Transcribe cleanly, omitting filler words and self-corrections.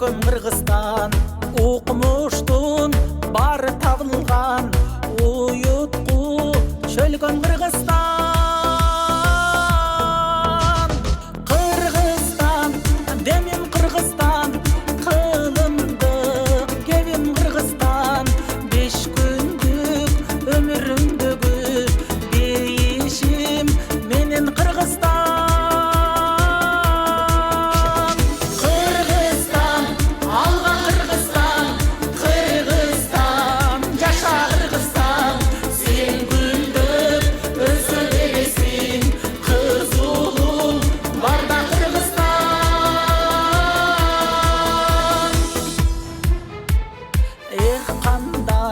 көркөм Кыргызстан, укмуштун бары табылган, уютку чөлгөн Кыргызстан. Кыргызстан, демим Кыргызстан, кылымдык кебим Кыргызстан, 5 күндүк өмүрүмдөгү дейишим менин Кыргызстан. Кыргызстан, алга Кыргызстан, Кыргызстан, жаша Кыргызстан, сен гүлдөп өсө бересиң, кыз улуң барда Кыргызстан. Эх,